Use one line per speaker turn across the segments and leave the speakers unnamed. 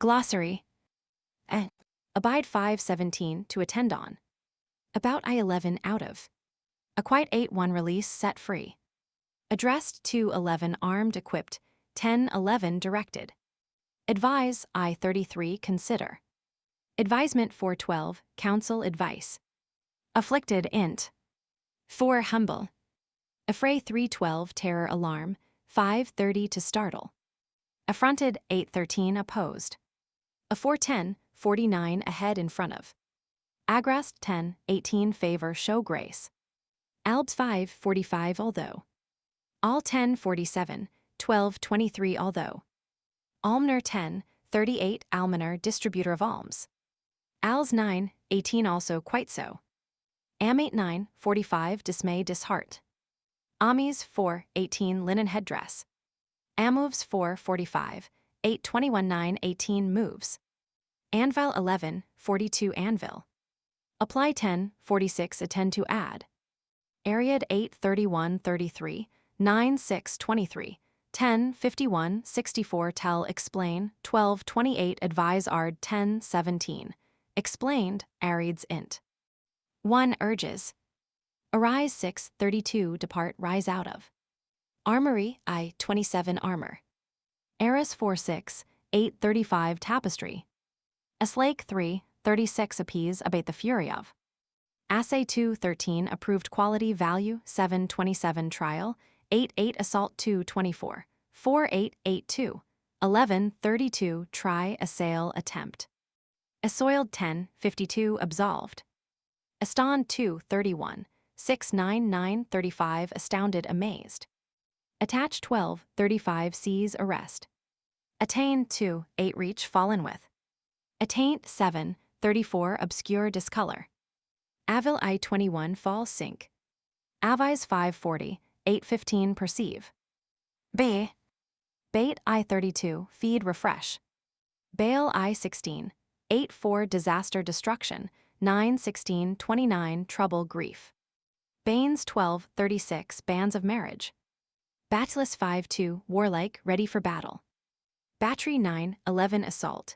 Glossary. Abide 5:17 to attend on. About I-11 out of. A quite 8-1 release set free. Addressed to 11 armed equipped, 10-11 directed. Advise I-33 consider. Advisement 412 counsel advice. Afflicted int. 4 humble. Affray 312 terror alarm, 530 to startle. Affronted 813 opposed. A 410 49 ahead in front of. Agrast 10 18 favor show grace. Albs 5 45 although. All 10 47 12 23 although. Almoner 10 38 almoner distributor of alms. Als 9 18 also quite so. Am 8 9 45 dismay disheart. Amis 4 18 linen headdress. Amoves 4 45 8 21 9 18 moves. Anvil 11 42 anvil. Apply 10 46 attend to add. Ariad 8 31 33 9 6 23 10 51 64 tell explain 12 28 advise ard 10 17 explained arids int. 1 urges. Arise 6 32 depart rise out of. Armory I 27 armor. Eris 4 6 8 35 tapestry. Aslake 3 36 appease abate the fury of. Assay 2 13 approved quality value 7 27 trial 8 8 assault 2 24 4 8 8 2 11 32 try assail attempt. Assoiled 10 52 absolved. Astound 2 31 6 9 9 35 astounded amazed. Attach 12 35 seize arrest. Attain 2 8 reach fallen with. Attaint 7 34 obscure discolor. Avil I 21 fall sink. Avise 5 40 8 15 perceive. B. Bait I 32 feed refresh. Baal I 16 8 4 disaster destruction 9 16 29 trouble grief. Banes 12 36 bands of marriage. Batulus 5 2 warlike ready for battle. Battery 9 11 assault.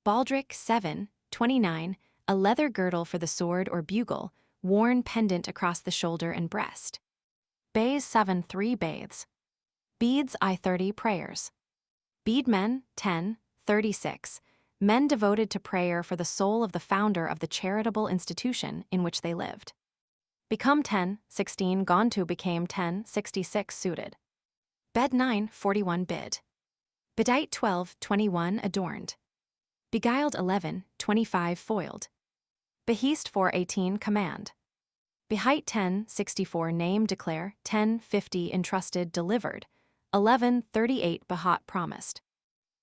Baldric 7 29 a leather girdle for the sword or bugle, worn pendant across the shoulder and breast. Bays 7 3 bathes. Beads I 30 prayers. Beadmen 10 36 men devoted to prayer for the soul of the founder of the charitable institution in which they lived. Become 10 16 gone to became 10 66 suited. Bed 9 41 bid. Bedite 12 21 adorned. Beguiled 11 25 foiled. Beheast 4 18 command. Beheight 10 64 name declare 10 50 entrusted delivered 11 38 behot promised.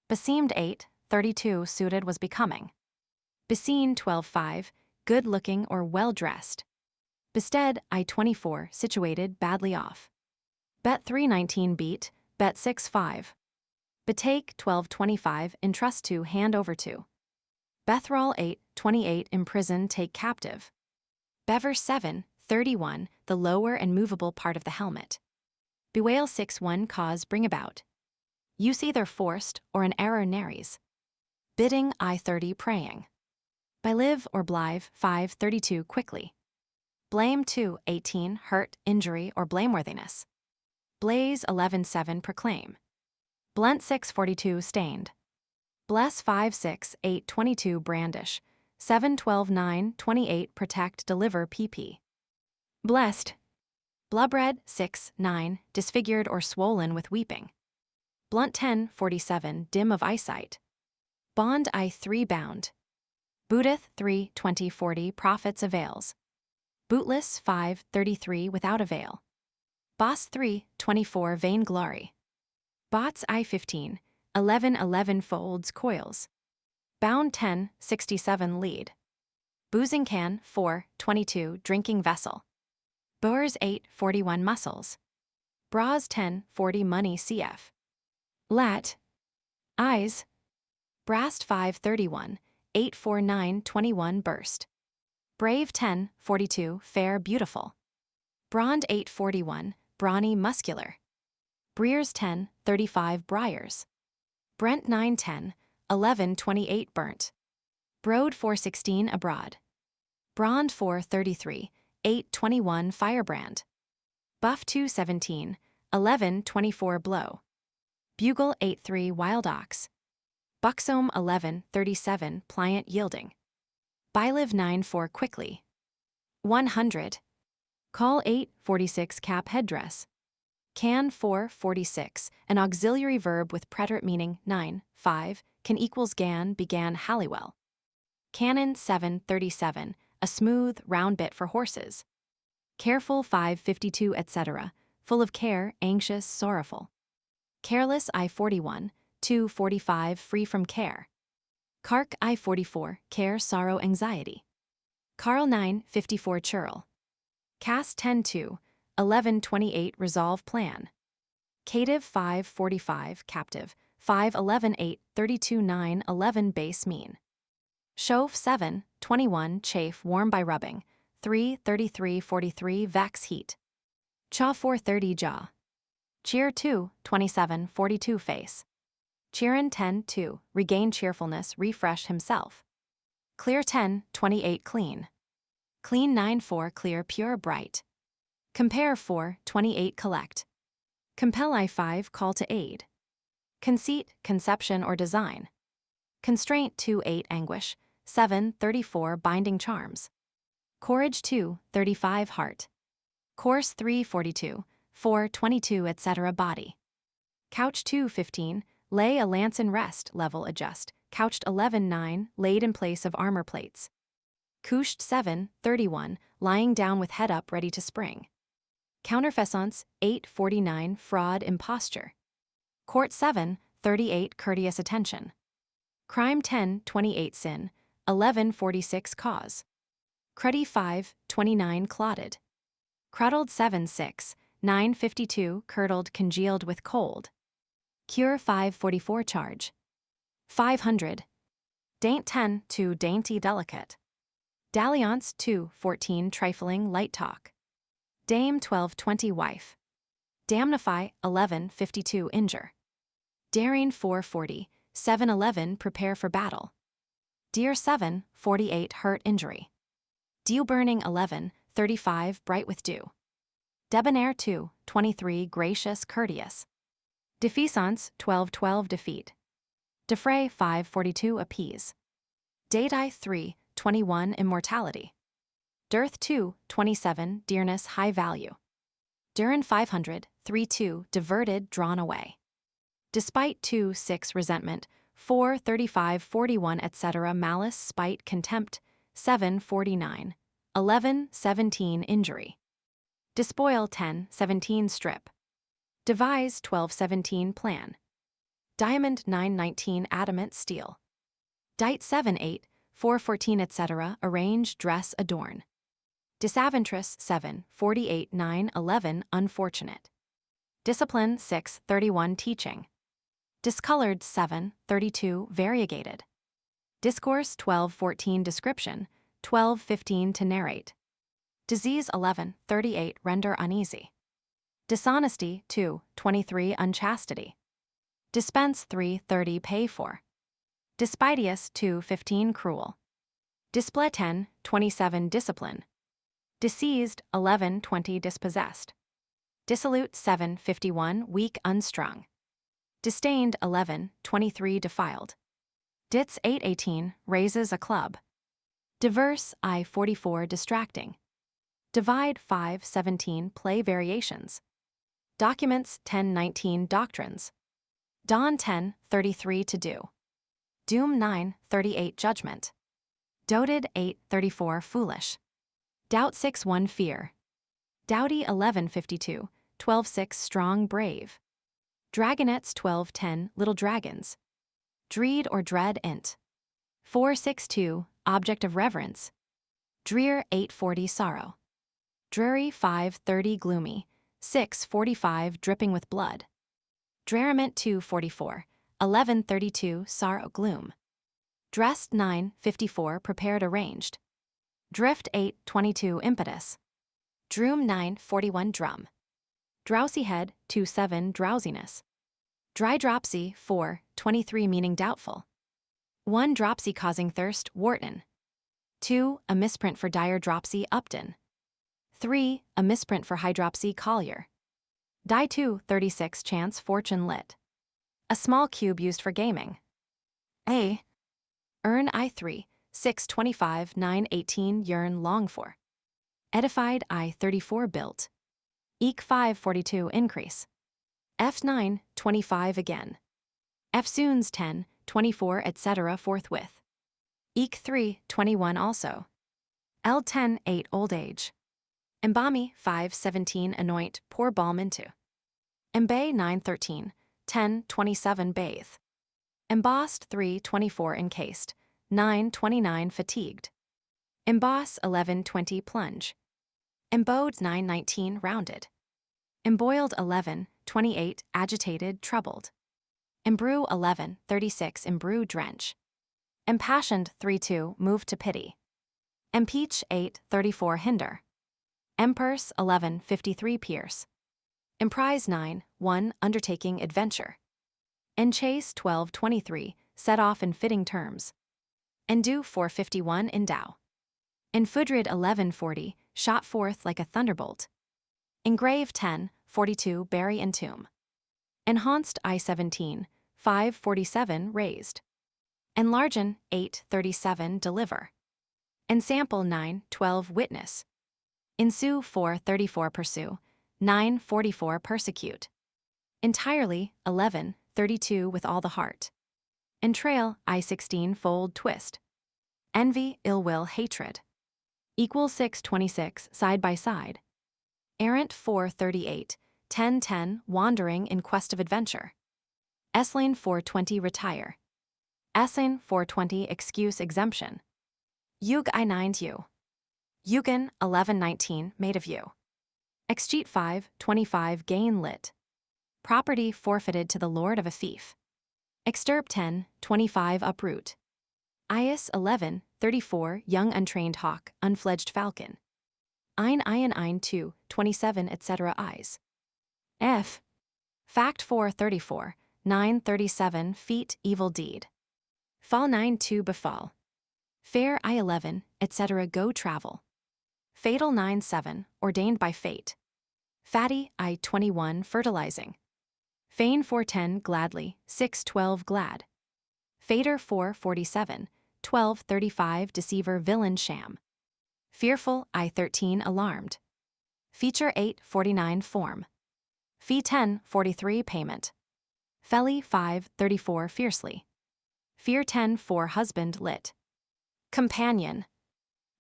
Beseemed 8 32 suited was becoming. Beseen 12 5 good looking or well dressed. Bested I 24 situated badly off. Bet 3 19 beat bet 6 5. Betake 12 25 entrust to hand over to. Bethrol 8 28 imprison take captive. Bever 7 31 the lower and movable part of the helmet. Bewail 6 1 cause bring about. Use either forced or an error naries. Bidding I 30 praying. By live or blive 5 32 quickly. Blame 2 18 hurt injury or blameworthiness. Blaze 11 7 proclaim. Blent 6 42 stained. Bless 5 6 8 22 brandish. 7 12 9 28 protect deliver pp. Blessed. Blubred 6 9 disfigured or swollen with weeping. Blunt 10 47 dim of eyesight. Bond I 3 bound. Booteth 3 20 40 profits avails. Bootless 5 33 without avail. Boss 3 24 vainglory. Bots I 15 11 11 folds coils. Bound 10 67 lead. Boozing can 4 22 drinking vessel. Boers 8 41 muscles. Bras 10 40 money cf. Lat. Eyes. Brast 5 31 8 4 9 21 burst. Brave 10 42 fair beautiful. Brond 8 41 brawny muscular. Breers 10 35 briars. Brent 9 10 11:28 burnt. Broad 4:16 abroad. Brond 4:33, 8:21 firebrand. Buff 2:17, 11:24 blow. Bugle 8:3 wild ox. Buxom 11:37 pliant yielding. Bylive 9:4 quickly. 100. Call 8:46 cap headdress. Can 4:46, an auxiliary verb with preterite meaning 9:5, can equals gan began Halliwell. Cannon 7:37, a smooth, round bit for horses. Careful 5:52 etc., full of care, anxious, sorrowful. Careless I-41, 2:45 free from care. Cark I-44, care, sorrow, anxiety. Carl 9:54 churl. Cast 10:2, 11:28 resolve plan. Cative 5:45 captive, 5:11 8:32 9 11 base mean. Shove 7:21 chafe warm by rubbing, 3:33 43 vex heat. Chaw 4:30 jaw. Cheer 2:27 42 face. Cheerin 10:2 regain cheerfulness, refresh himself. Clear 10:28 clean. Clean 9:4 clear pure bright. Compare 4:28 collect. Compel I-5 call to aid. Conceit, conception or design. Constraint 2:8 anguish, 7:34 binding charms. Courage 2:35 heart. Course 3:42, 4:22 etc. body. Couch 2:15, lay a lance in rest, level adjust, couched 11:9, laid in place of armor plates. Couched 7:31, lying down with head up ready to spring. Counterfaisance 8:49 fraud imposture. Court 7:38 courteous attention. Crime 10:28 sin, 11:46 cause. Cruddy 5:29 clotted. Cruddled 7:6, 9:52 curdled congealed with cold. Cure 5:44 charge. 500. Daint 10:2 dainty delicate. Dalliance 2:14 trifling light talk. Dame 12:20 wife. Damnify 11:52 injure. Daring 4:40, 7:11 prepare for battle. Deer 7:48 hurt injury. Dew burning 11:35 bright with dew. Debonair 2:23 gracious courteous. Defeasance 12:12 defeat. Defray 5:42 appease. Dati 3:21 immortality. Dearth 2:27 dearness high value. Durin 500 3:2 diverted drawn away. Despite 2:6 resentment, 4:35 41 etc. malice spite contempt, 7:49, 11:17 injury. Despoil 10:17 strip. Devise 12:17 plan. Diamond 9:19 adamant steel. Dite 7:8, 4:14 etc. arrange dress adorn. Disaventress 7:48 9:11 unfortunate. Discipline 6:31 teaching. Discolored 7:32 variegated. Discourse 12:14 description, 12:15 to narrate. Disease 11:38 render uneasy. Dishonesty 2:23 unchastity. Dispense 3:30 pay for. Dispiteous 2:15 cruel. Display 10:27 discipline. Diseased 11:20 dispossessed. Dissolute 7:51 weak unstrung. Disdained 11:23 defiled. Dits 8:18 raises a club. Diverse I-44 distracting. Divide 5:17 play variations. Documents 10:19 doctrines. Dawn 10:33 to do. Doom 9:38 judgment. Doted 8:34 foolish. Doubt 6:1 fear. Doughty 11:52, 12:6 strong brave. Dragonettes 12:10 little dragons. Dreed or dread int. 4:62 object of reverence. Drear 8:40 sorrow. Dreary 5:30 gloomy, 6:45 dripping with blood. Drariment 2:44, 11:32 sorrow gloom. Dressed 9:54 prepared arranged. Drift 8:22 impetus. Droom 9:41 drum. Drowsy head 2:7 drowsiness. Dry dropsy 4:23 meaning doubtful. 1 dropsy causing thirst, Wharton. 2 a misprint for dire dropsy, Upton. 3 a misprint for hydropsy, Collier. Die 2 36 chance, fortune lit. A small cube used for gaming. A. Urn I3 6 25 9 18 yearn long for. Edified I34 built. Eek 5 42 increase. F9 25 again. F soons 10 24 etc. forthwith. Eek 3 21 also. L10 8 old age. Embalmy 5 17 anoint pour balm into. Embay 9 13 10 27 bathe. Embossed 3 24 encased 9 29 fatigued. Emboss 11 20 plunge. Embowed 9 19 rounded. Emboiled 11 28 agitated troubled. Embrue 11 36 embrue drench. Impassioned 3 2 move to pity. Impeach 8 34 hinder. Empurse 11 53 pierce. Emprise 9 1 undertaking adventure. Enchase 12 23 set off in fitting terms. Endue 451 endow. Enfudred 11 40 shot forth like a thunderbolt. Engrave 10 42 bury entomb. Enhanced I17 5 47 raised. Enlargen 8 37 deliver. Ensample 9 12 witness. Ensue 4 34 pursue. 9 44 persecute. Entirely 11 32 with all the heart. Entrail I16 fold twist. Envy ill will hatred. Equal 6 26 side by side. Errant 4 38 10 10 wandering in quest of adventure. Esslane 420 retire. Essane 420 excuse exemption. Yug I9 you. Yugen 11 19 made of you. Excheat 5 25 gain lit. Property forfeited to the lord of a fief. Extirp 10 25 uproot. Ias 11 34 young untrained hawk, unfledged falcon. Ein 2 27 etc. eyes. F. Fact 4 34 9 37 feet evil deed. Fall 9 2 befall. Fair I11 etc. go travel. Fatal 9 7 ordained by fate. Fatty I21 fertilizing. Fane 410 gladly 6 12 glad. Fader 4 47 12 35 deceiver villain sham. Fearful I13 alarmed. Feature 8 49 form. Fee 10 43 payment. Felly 5 34 fiercely. Fear 10 4 husband lit. Companion.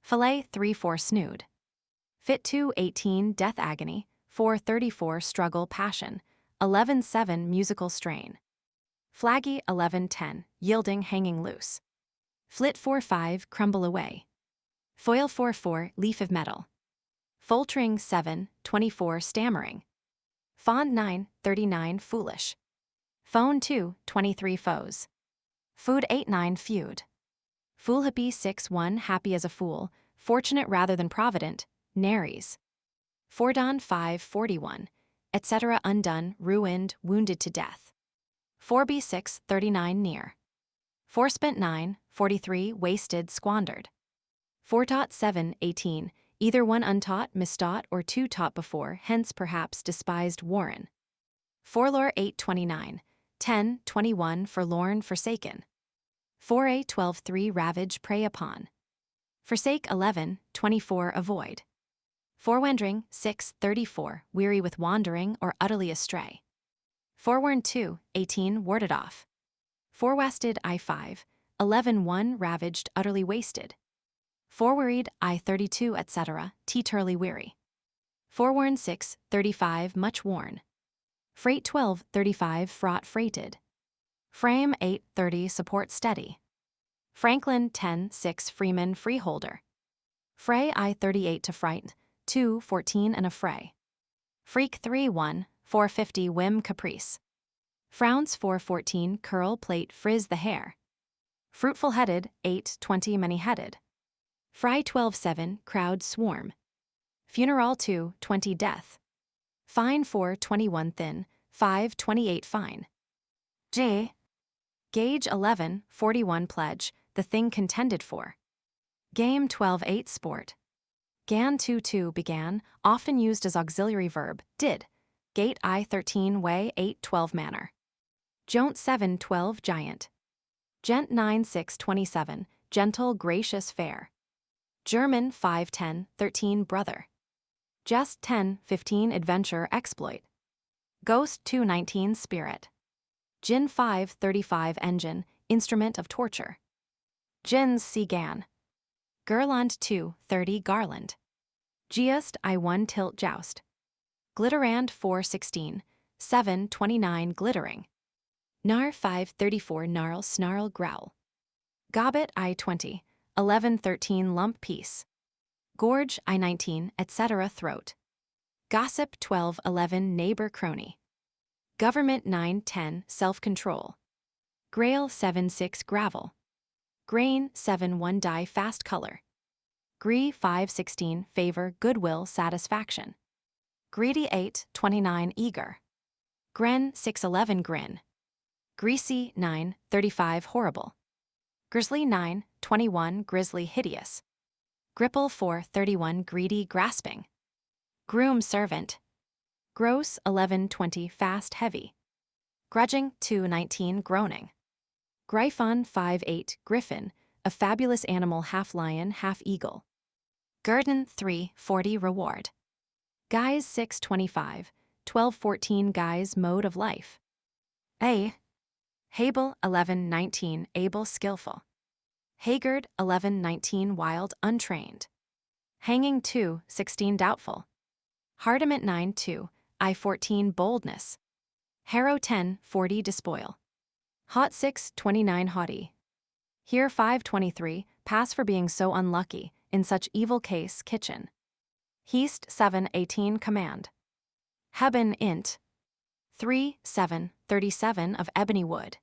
Fillet 3 4 snood. Fit 2 18 death agony, 4 34 struggle passion, 11 7 musical strain. Flaggy 11 10 yielding hanging loose. Flit 4 5 crumble away. Foil 4 4 leaf of metal. Foltering 7 24 stammering. Fond 9 39 foolish. Phone 2 23 foes. Food 8 9 feud. Fool hippie 6 1 happy as a fool, fortunate rather than provident, naries. Fordon 5 41, etc. undone, ruined, wounded to death. 4b6 39 near. Forespent 9 43 wasted, squandered. Foretaught 7 18, either one untaught, mistaught, or two taught before, hence perhaps despised Warren. Forlore 8 29, 10 21 forlorn, forsaken. 4a 12 3 ravage, prey upon. Forsake 11 24 avoid. Forwandering 6 34 weary with wandering or utterly astray. Forwarn 2 18 warded off. Forwasted I5 11 1 ravaged, utterly wasted. Forworried I32 etc. teeterly weary. Forewarn 6 35 much worn. Freight 12 35 fraught freighted. Frame 8 30 support steady. Franklin 10 6 Freeman freeholder. Fray I38 to fright 2 14 and a fray. Freak 3 1 450 whim caprice. Frowns 4 14 curl plate frizz the hair. Fruitful headed 8 20 many headed. Fry 12 7 crowd swarm. Funeral 2 20 death. Fine 4 21 thin 5 28 fine. J. Gauge 11, 41 pledge, the thing contended for. Game 12-8 sport. Gan 2-2 began, often used as auxiliary verb, did. Gate I-13 way 8-12 manner. Jont 7-12 giant. Gent 9-6 27, gentle gracious fair. German 5-10 13 brother. Jest 10-15 adventure exploit. Ghost 2-19 spirit. Jin 5-35 engine, instrument of torture. Jins Gan. Gerland 2-30 garland. Geust I1 tilt joust. Glitterand 4-16, 7-29 glittering. Nar 5-34 gnarl snarl growl. Gobbet I-20, 11-13 lump piece. Gorge I-19, etc. throat. Gossip 12-11 neighbor crony. Government 9-10 self-control. Grail 7-6 gravel. Grain 7-1 dye fast color. Gree 5-16 favor goodwill satisfaction. Greedy 8-29 eager. Gren 6-11 grin. Greasy 9-35 horrible. Grizzly 9-21 grizzly hideous. Gripple 4-31 greedy grasping. Groom servant. Gross 11-20 fast heavy. Grudging 2-19 groaning. Gryphon 5-8 griffin, a fabulous animal half lion half eagle. Gurdon 3-40 reward. Guys 6-25, 12-14 guys mode of life. A. Hable 11-19 able skillful. Haggard 11-19 wild untrained. Hanging 2-16 doubtful. Hardiment 9-2, I-14 boldness. Harrow 10-40 despoil. Hot 6-29 haughty. Here 5-23 pass for being so unlucky, in such evil case kitchen. Heast 7-18 command. Hebben int. 3-7-37 of ebony wood.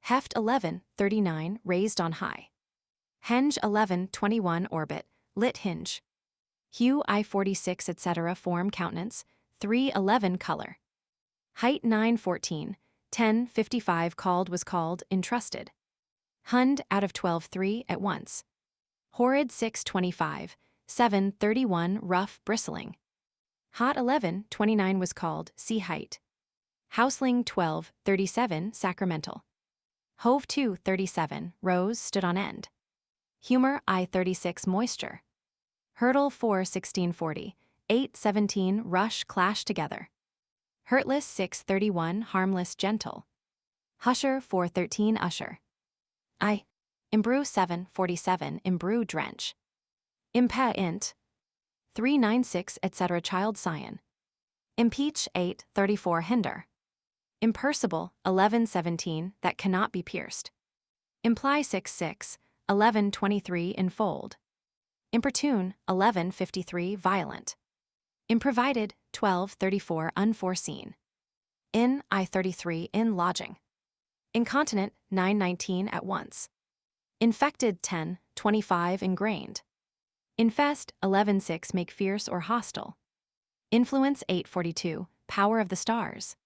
Heft 11-39 raised on high. Henge 11-21 orbit, lit hinge. Hue I-46 etc. form countenance, 3-11 color. Height 9-14, 10-55 called was called, entrusted. Hund out of 12-3 at once. Horrid 6-25, 7-31 rough bristling. Hot 11-29 was called, see height. Houseling 12-37 sacramental. Hove 2-37 rose stood on end. Humor I-36 moisture. Hurdle 4-16-40, 8-17 rush clash together. Hurtless 6-31 harmless gentle. Husher 4-13 usher. I. Imbrue 7-47 imbrue drench. Impa int. 3-9-6 etc. child scion. Impeach 8-34 hinder. Impercible 11-17 that cannot be pierced. Imply 6-6, 11-23 enfold. Importune 11-53 violent. Improvided 12-34 unforeseen. In I-33 in lodging. Incontinent 9-19 at once. Infected 10-25 ingrained. Infest 11-6 make fierce or hostile. Influence 8-42 power of the stars.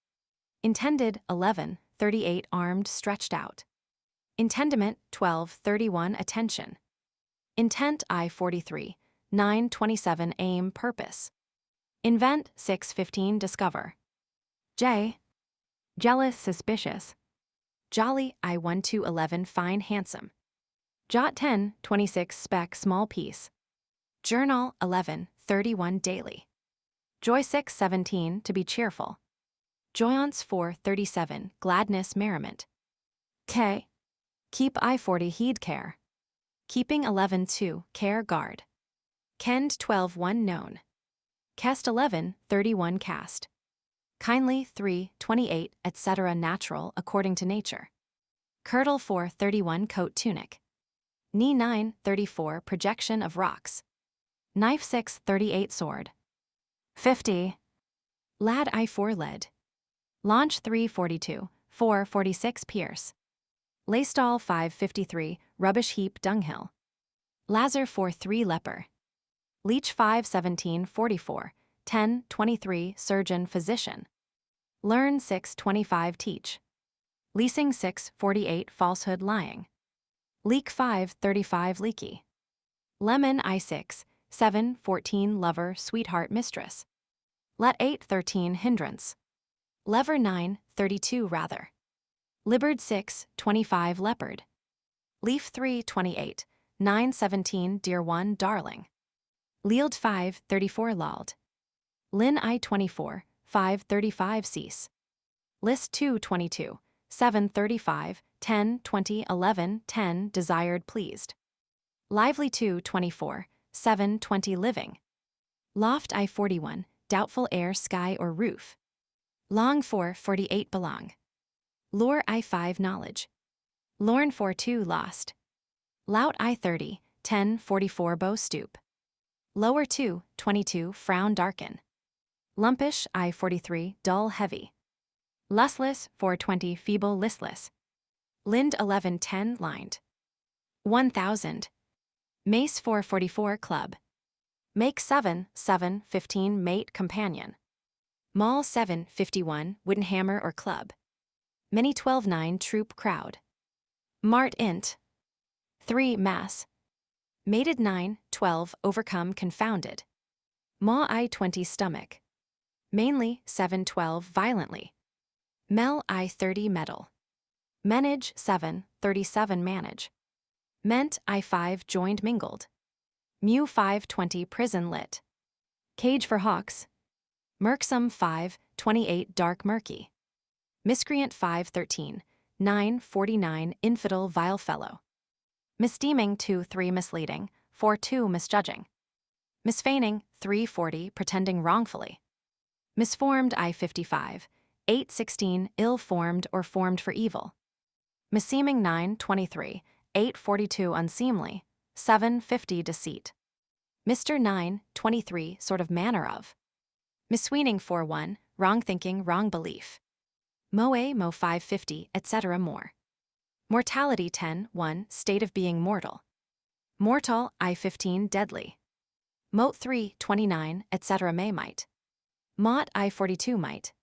Intended 11-38 armed stretched out. Intendiment 12-31 attention. Intent I-43 9-27 aim purpose. Invent 6-15 discover. J. Jealous suspicious. Jolly I-12-11 fine handsome. Jot 10-26 spec small piece. Journal 11-31 daily. Joy 6-17 to be cheerful. Joyance 4-37 gladness merriment. K. Keep I-40 heed care. Keeping 11-2 care guard. Kend 12-1 known. Kest 11-31 cast. Kindly 3-28 etc. natural according to nature. Kirtle 4-31 coat tunic. Knee 9-34 projection of rocks. Knife 6-38 sword. 50. Lad I-4 lead. Launch 3-42, 4-46 pierce. Laystall 5-53 rubbish heap dunghill. Lazar 4-3 leper. Leech 5-17-44, 10-23 surgeon physician. Learn 6-25 teach. Leasing 6, 48 falsehood lying. Leak 5, 35 leaky. Lemon I6, 7, 14 lover, sweetheart, mistress. Let 8, 13 hindrance. Lever 9, 32 rather. Libard 6, 25 leopard. Leaf 3, 28, 9, 17 dear one, darling. Leald 5, 34 lolled. Lin I 24, 5, 35 cease. List 2, 22, 7, 35, 10, 20, 11, 10 desired pleased. Lively 2, 24, 7, 20 living. Loft I 41, doubtful air, sky or roof. Long 4, 48 belong. Lore I 5 knowledge. Lorn 4, 2 lost. Lout I 30, 10, 44 bow stoop. Lower 2, 22 frown darken. Lumpish I 43 dull heavy. Lustless 420 feeble listless. Lind 11 10 lined. 1000. Mace 444 club. Make 7 7 15 mate companion. Maul 7 51 wooden hammer or club. Mini 12 9 troop crowd. Mart int 3 mass. Mated 9 12 overcome confounded. Ma I 20 stomach. Mainly 7 12 violently. Mel I 30 metal. Menage 7 37 manage. Ment I 5 joined mingled. Mew 5 20 prison lit. Cage for hawks. Merksome 5 28 dark murky. Miscreant 5 13 9 49 infidel vile fellow. Misdeeming 2 3 misleading 4 2 misjudging. Misfeigning 3 40 pretending wrongfully. Misformed I 55 8 16 ill-formed or formed for evil. Misseeming 9 23 8 42 unseemly 7 50 deceit. Mr. 9 23 sort of manner of. Misweening 4 1 wrong thinking, wrong belief. Mo 550 etc. more. Mortality 10 1 state of being mortal. Mortal I 15 deadly. Mote 3 29 etc. may might. Mot I 42 might.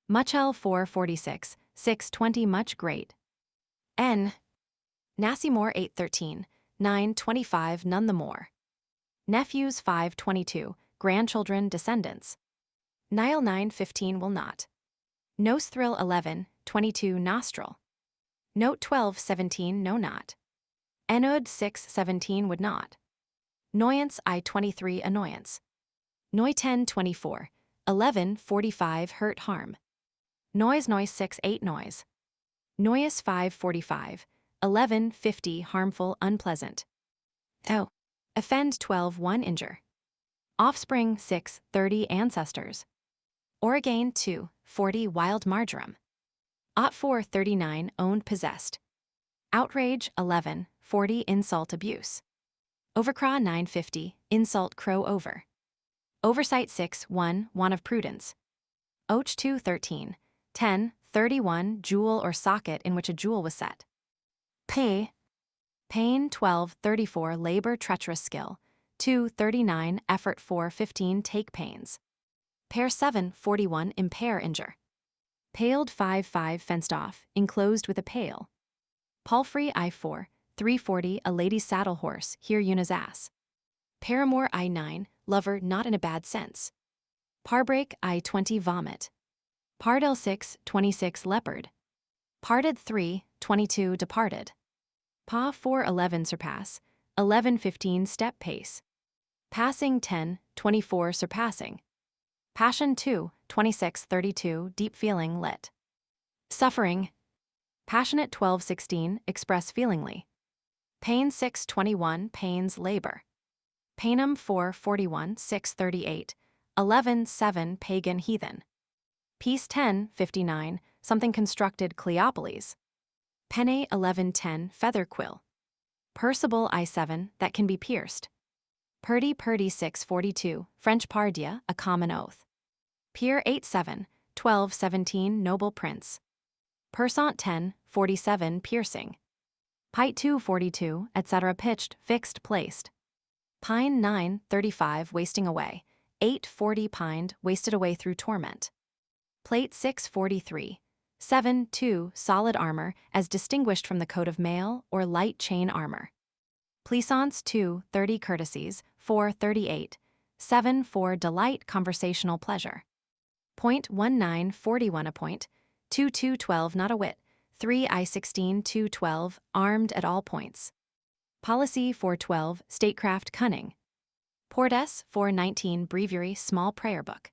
Muchel 4 46 6 20 much great. N. Nassimore 8 13 9 25 none the more. Nephews 5 22 grandchildren descendants. Nile 9 15 will not. Nose thrill 11 22 nostril. Note 12 17 no not. Enud 6 17 would not. Noyance I 23 annoyance. Noy 10 24 11 45 hurt harm. Noise 6 8 noise. Noyous 5 45 11 50 harmful unpleasant. Oh. Offend 12 1 injure. Offspring 6 30 ancestors. Orgain 2 40 wild marjoram. Ought 4 39 owned possessed. Outrage 11 40 insult abuse. Overcraw 9 50 insult crow over. Oversight 6 1 want of prudence. Och 2 13 10 31 jewel or socket in which a jewel was set. Pain 12 34 labor treacherous skill. 2 39 effort 4 15 take pains. Pair 7 41 impair injure. Paled 5 5 fenced off, enclosed with a pale. Palfrey I 4 340 a lady's saddle horse, here Una's ass. Paramour I 9 lover not in a bad sense. Parbreak I 20 vomit. Pardel 6 26 leopard. Parted 3 22 departed. Pa 4 11 surpass. 11 15 step pace. Passing 10 24 surpassing. Passion 2 26 32 deep feeling lit. Suffering. Passionate 12 16 express feelingly. Pain 6 21 pains labor. Painum 4 41 6 38 11 7 pagan heathen. Peace 10 59 something constructed Cleopolis. Penne 11 10 feather quill. Percival I 7 that can be pierced. Purdy 6 42 French pardia a common oath. Pier 8 7 12 17 noble prince. Persant 10 47 piercing. Pite 2 42 etc. pitched fixed placed. Pine 9 35 wasting away. 8 40 pined wasted away through torment. Plate 6 43 7. 2. Solid armor, as distinguished from the coat of mail or light chain armor. Pleasance 2. 30 courtesies. 4. 38. 7. 4. Delight, conversational pleasure. Point 19. 41 a point. 2. 2. 12 not a whit. 3. I 16. 2. 12 armed at all points. Policy 4. 12 statecraft cunning. Portes 4. 19 breviary small prayer book.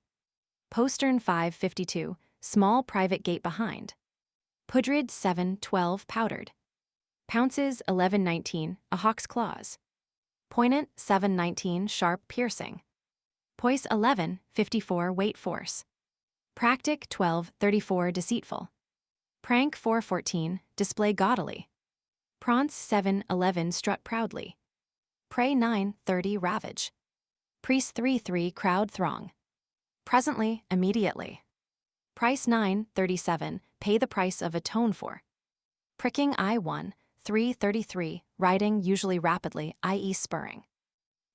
Postern 5. 52 small private gate behind. Pudrid 7. 12 powdered. Pounces 11. 19 a hawk's claws. Poignant 7. 19 sharp piercing. Poise 11. 54 weight force. Practic 12. 34 deceitful. Prank 4. 14 display gaudily. Prance 7. 11 strut proudly. Prey 9. 30 ravage. Priest 3. 3 crowd throng. Presently, immediately. Price 9. 37 pay the price of atone for. Pricking I 1. 3. 33 riding usually rapidly, i.e. spurring.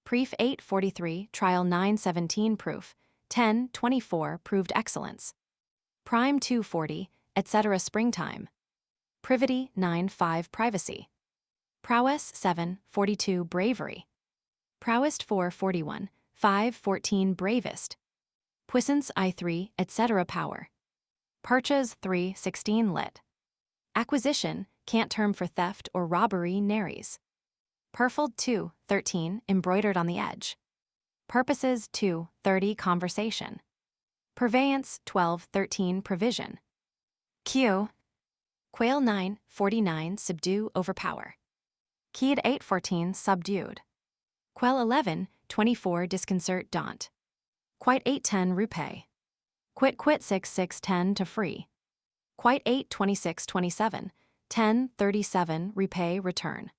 Preef 8. 43 trial 9. 17 proof. 10. 24 proved excellence. Prime 2. 40 etc. springtime. Privity 9. 5 privacy. Prowess 7. 42 bravery. Prowest 4. 41 5. 14 bravest. Puissance I 3 etc. power. Purchase 3. 16 lit. Acquisition, cant term for theft or robbery naries. Purfled 2. 13 embroidered on the edge. Purposes 2. 30 conversation. Purveyance 12. 13 provision. Q. Quail 9. 49 subdue overpower. Keyed 8. 14 subdued. Quell 11. 24 disconcert daunt. Quite 8. 10 repay. Quit 6. 6. 10 to free. Quite 8. 26. 27. 10. 37 repay return.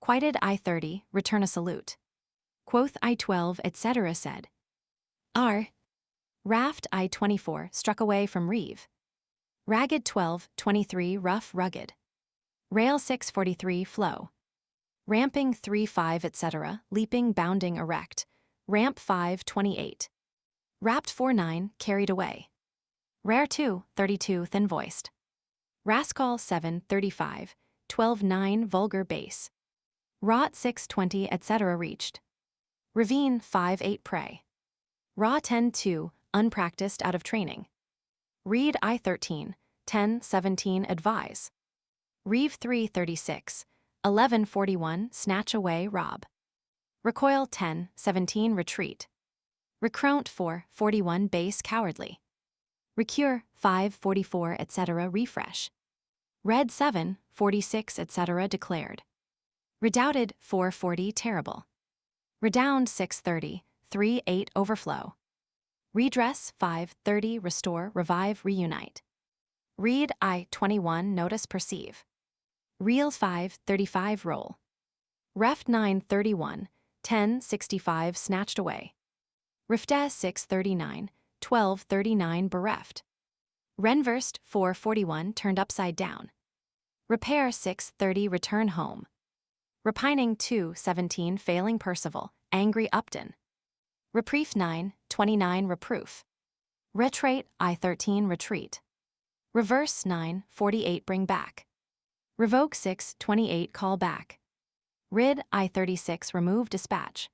Quited I 30 return a salute. Quoth I 12 etc. said. R. Raft I 24 struck away from reeve. Ragged 12. 23 rough rugged. Rail 6. 43 flow. Ramping 3. 5 etc. leaping bounding erect. Ramp 5. 28. Rapt 4. 9 carried away. Rare 2. 32 thin voiced. Rascal 7. 35 12. 9 vulgar bass. Rot 6. 20 etc. reached. Ravine 5. 8 prey. Raw 10. 2 unpracticed out of training. Read I 13 10. 17 advise. Reeve 3. 36 11. 41 snatch away rob. Recoil 10. 17 retreat. Recrount 4. 41 base cowardly. Recure 5. 44 etc. refresh. Red 7. 46 etc. declared. Redoubted 4. 40 terrible. Redound 6. 30 3. 8 overflow. Redress 5. 30 restore revive reunite. Read I 21 notice perceive. Reel 5. 35 roll. Reft 9. 31 10. 65 snatched away. Rifte 6. 39 12. 39 bereft. Renversed 4. 41 turned upside down. Repair 6. 30 return home. Repining 2. 17 failing Percival, angry Upton. Reprief 9. 29 reproof. Retrate I 13 retreat. Reverse 9. 48 bring back. Revoke 6. 28 call back. Rid I 36 remove dispatch.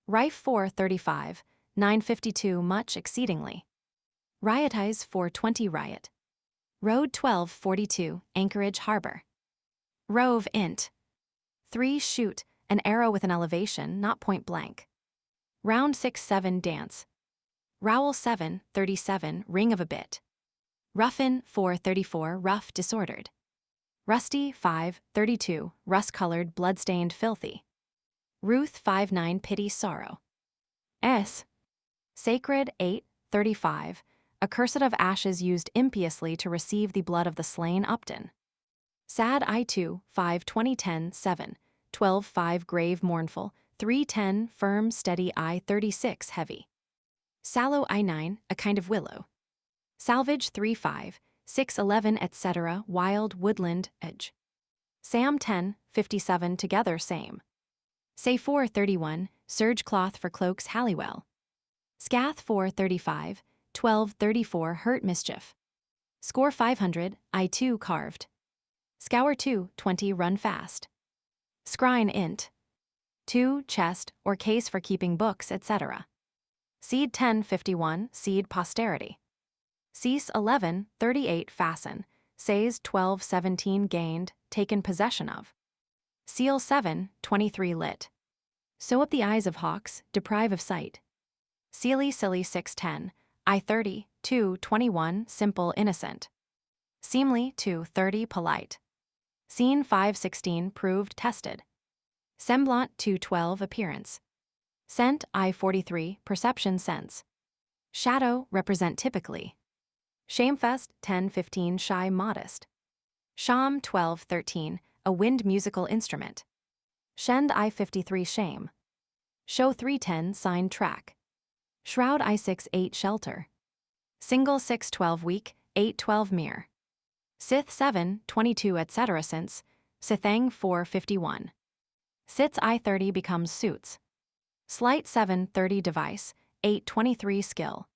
Rife 4. 35 952 much exceedingly. Riotize 4. 20 riot. Road 12. 42 Anchorage Harbor. Rove int. 3 shoot, an arrow with an elevation, not point blank. Round 6. 7 dance. Rowel 7. 37 ring of a bit. Ruffin 4. 34 rough disordered. Rusty 5. 32 rust-colored blood-stained filthy. Ruth 5. 9 pity sorrow. S. Sacred 8. 35 accursed of ashes used impiously to receive the blood of the slain Upton. Sad I 2. 5. 20 10 7 12 5 grave mournful 3. 10 firm steady I 36 heavy. Sallow I 9 a kind of willow. Salvage 3. 5 6. 11 etc. wild woodland edge. Sam 10. 57 together same. Say 4. 31 serge cloth for cloaks Halliwell. Scath 4. 35 12. 34 hurt mischief. Score 500, I2 carved. Scour 2, 20 run fast. Scrine int. 2 chest or case for keeping books, etc. Seed 10, 51, seed posterity. Cease 11, 38 fasten. Says 12, 17 gained, taken possession of. Seal 7, 23 lit. Sew up the eyes of hawks, deprive of sight. Seely silly 610, I 30, 2 21 simple innocent. Seemly 2 30 polite. Scene 516 proved tested. Semblant 212 appearance. Scent I 43 perception sense. Shadow represent typically. Shamefest 10-15 shy modest. Sham 12-13 a wind musical instrument. Shend I 53 shame. Show 310 sign track. Shroud I 6-8 shelter. Single 6-12 week 8-12 mere. Sith 7-22 etc. since. Sithang 4-51. Sits I 30 becomes suits. Slight 7-30 device 8-23 skill.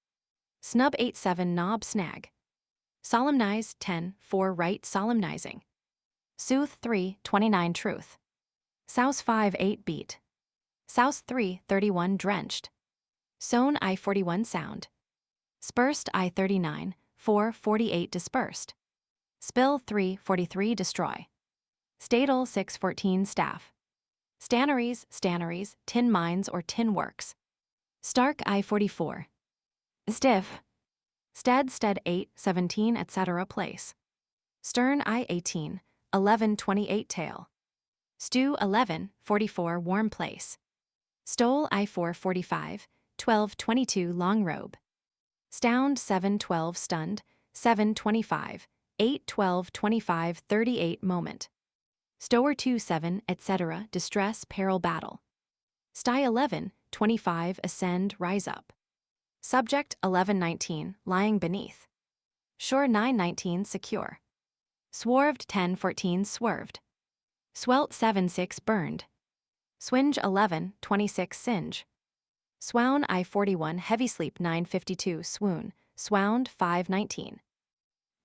Snub 8-7 knob snag. Solemnize 10-4 right solemnizing. Sooth 3-29 truth. Souse 5-8 beat. Souse 3-31 drenched. Sown I 41 sound. Spursed I 39 4-48 dispersed. Spill 3-43 destroy. Stadle 6-14 staff. Stanneries, tin mines or tin works. Stark I 44. Stiff. Stead 8-17 etc. place. Stern I 18, 11-28 tail. Stew 11-44 warm place. Stole I 4-45, 12-22 long robe. Stound 7-12 stunned, 7-25, 8-12-25 38 moment. Stower 2-7 etc. distress peril battle. Sty 11-25 ascend rise up. Subject 11-19 lying beneath. Shore 9-19 secure. Swerved 10-14 swerved. Swelt 7-6 burned. Swinge 11-26 singe. Swown I 41 heavy sleep 9-52 swoon. Swound 5-19.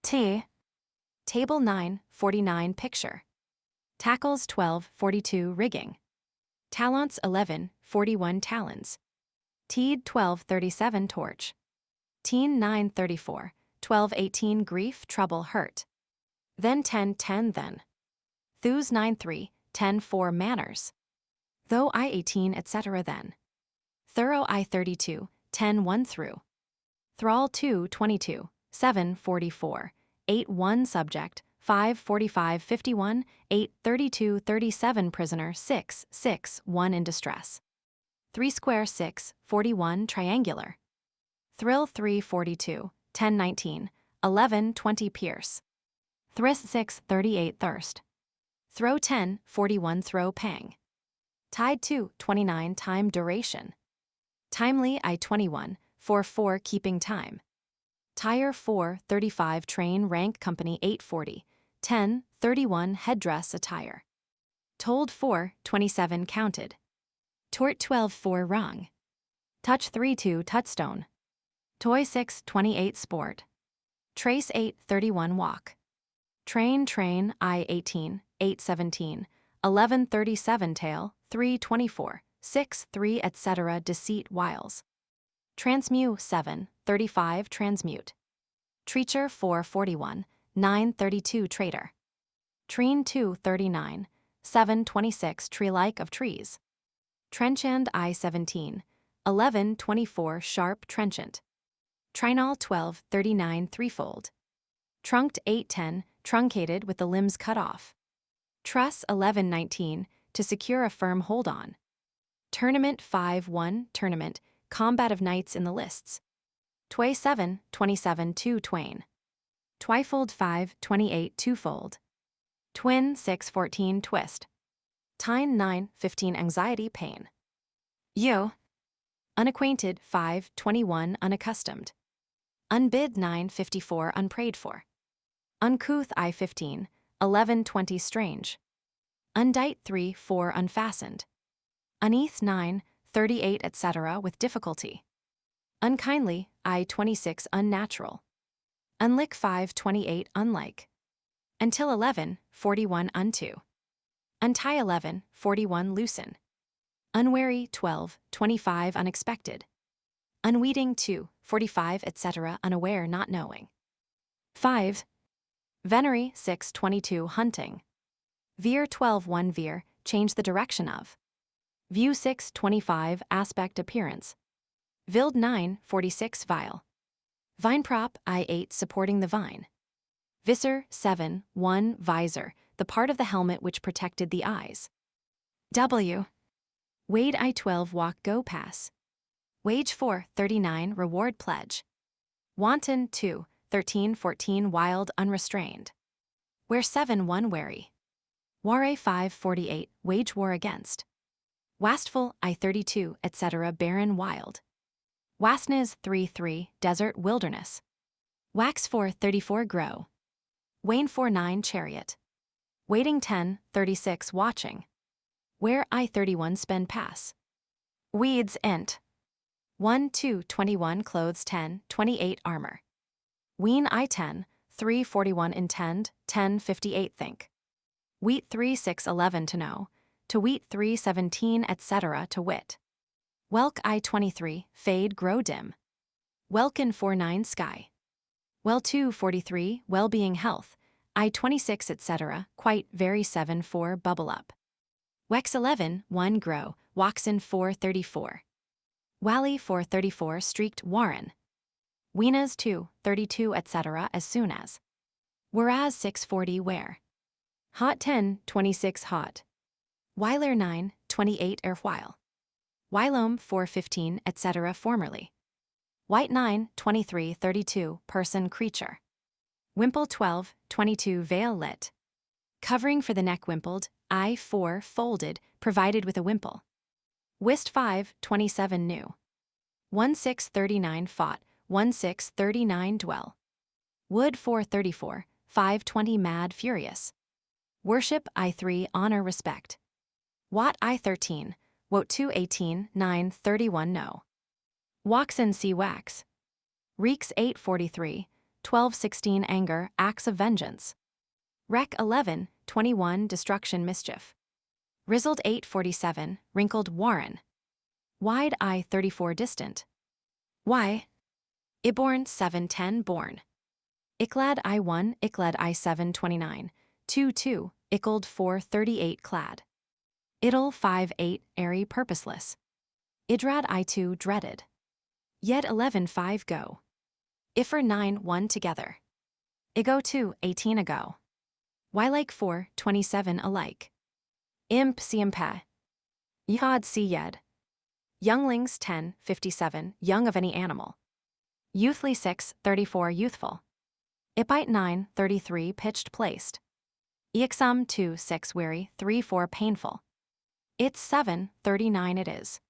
Table 9-49 picture. Tackles 12-42 rigging. Talents 11-41 talons. Teed 12-37 torch. Teen 9-34, 12-18 grief trouble hurt. Then 10-10 then. Thews 9-3, 10-4 manners. Though I 18 etc. then. Thorough I 32, 10-1 through. Thrall 2-22, 7-44, 8-1 subject, 5-45-51, 8-32-37 prisoner 6-6-1 in distress. 3 square 6-41 triangular. Thrill 3-42, 10-19, 11-20 pierce. Thriss 6-38 thirst. Throw 10-41 throw pang. Tide 2-29 time duration. Timely I 21, 4-4 keeping time. Tire 4-35 train rank company 8-40, 10-31 headdress attire. Told 4-27 counted. Tort 12-4 wrong. Touch 3-2 touchstone. Toy 6-28 sport. Trace 8-31 walk. Train I 18, 8-17, 11-37 tail, 3-24, 6-3 etc. deceit wiles. Transmute 7-35 transmute. Treacher 4-41, 9-32 traitor. Treen 2-39, 7-26 tree-like of trees. Trenchant I 17, 11-24 sharp trenchant. Trinal 12-39 threefold. Trunked 8-10 truncated with the limbs cut off. Truss 11-19 to secure a firm hold on. Tournament 5-1 tournament combat of knights in the lists. Tway 7-27 two twain. Twyfold 5-28 twofold. Twin 6-14 twist. Tyne 9-15 anxiety pain. You. Unacquainted 5-21 unaccustomed. Unbid 9-54 unprayed for. Uncouth I 15, 11-20 strange. Undite 3-4 unfastened. Uneath 9-38 etc. with difficulty. Unkindly I 26 unnatural. Unlick 5:28 unlike. Until 11:41 unto. Untie 11:41 loosen. Unwary 12:25 unexpected. Unweeding 2:45 etc. unaware not knowing. 5. Venery 6:22 hunting. Veer 12:1 veer, change the direction of. View 6:25 aspect appearance. Vild 9:46 vile. Vine prop I8 supporting the vine. Visor 7:1 visor, the part of the helmet which protected the eyes. W. Wade I12 walk go pass. Wage 4:39 reward pledge. Wanton 2:13-14 wild unrestrained. Where 7:1 wary. Ware 5:48 wage war against. Wastful I32 etc. barren wild. Wasniz 3:3 desert wilderness. Wax 4:34 grow. Wane 4:9 chariot. Waiting 10:36 watching. Where I31 spend pass. Weeds ent. 1:2:21 clothes 10:28 armor. Ween I10 3:41 intend 10:58 think. Wheat 3:6:11 to know. To wheat 3:17 etc. to wit. Welk I23 fade grow dim. Welkin 4:9 sky. Well 2:43 well-being health. I26 etc. quite very 7:4 bubble up. Wex 11:1 grow. Waxen 4:34. Wally 4:34 streaked Warren. Weenas 2:32 etc. as soon as. Whereas 6:40 where. Hot 10:26 hot. Weiler 9:28 erewhile. Wylome 4:15 etc. formerly. White 9:23-32 person creature. Wimple 12:22 veil lit. Covering for the neck wimpled, I4 folded, provided with a wimple. Whist 5:27 new. 1:6:39 fought, 1:6:39 dwell. Wood 4:34, 5:20 mad furious. Worship I3 honor respect. Watt I13, Wote 2:18 9:31 no. Waxen see wax. Reeks 8:43, 12:16 anger acts of vengeance. Rec 11:21 destruction mischief. Rizzled 8:47 wrinkled Warren. Wide I34 distant. Y. Iborn 7:10 born. Iclad I1 Iclad I7:29, 2:2 Ickled 4:38 clad. Idle 5:8 airy purposeless. Idrad I2 dreaded. Yet 11:5 go. Ifer 9:1 together. Igo 2:18 ago. Ylike 4:27 alike. Imp siempe. Yhad si yed. Younglings 10:57 young of any animal. Youthly 6:34 youthful. Ipite 9:33 pitched placed. Ixum 2:6 weary 3:4 painful. It's 7:39 it is.